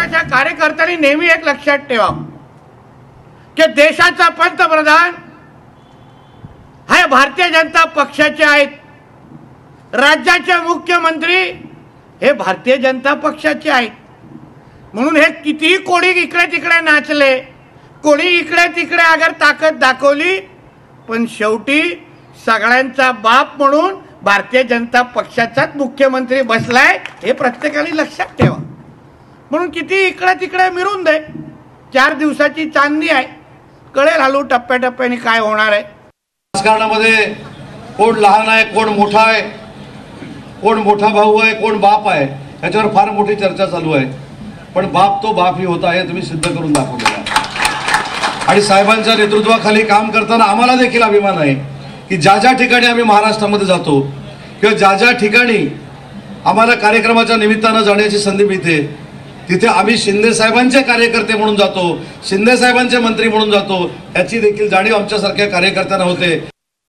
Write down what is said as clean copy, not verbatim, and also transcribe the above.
पक्षाच्या कार्यकर्त्यांनी नेहमी एक लक्षात ठेवा की देशाचा पंतप्रधान हे भारतीय जनता पक्षाचे आहेत, राज्याचे मुख्यमंत्री हे भारतीय जनता पक्षाचे आहेत. म्हणून हे कितीही कोणी इकडे तिकडे नाचले, कोणी इकडे तिकडे अगर ताकद दाखवली, पण शेवटी सगळ्यांचा बाप म्हणून भारतीय जनता पक्षाचाच मुख्यमंत्री बसलाय हे प्रत्येकाने लक्षात ठेवा. म्हणून किती इकडे तिकडे मिरून दे, 4 दिवसाची चांदणी आहे, कळेल हळू टप्प्याटप्प्याने काय होणार आहे. राजकारणामध्ये कोण लहान आहे, कोण मोठा आहे, कोण मोठा भाऊ आहे, कोण बाप आहे, याच्यावर फार मोठी चर्चा चालू आहे. पण बाप तो बाप ही होता हे तुम्ही सिद्ध करून दाखवलेलं आहे. आणि साहेबांच्या नेतृत्वाखाली काम करताना आम्हाला देखील अभिमान आहे की ज्या ज्या ठिकाणी आम्ही महाराष्ट्रामध्ये जातो किंवा ज्या ज्या ठिकाणी आम्हाला कार्यक्रमाच्या निमित्तानं जाण्याची संधी मिळते, तिथे आम्ही शिंदे साहेबांचे कार्यकर्ते म्हणून जातो, शिंदे साहेबांचे मंत्री म्हणून जातो, याची देखील जाणीव आमच्यासारख्या कार्यकर्त्यांना होते.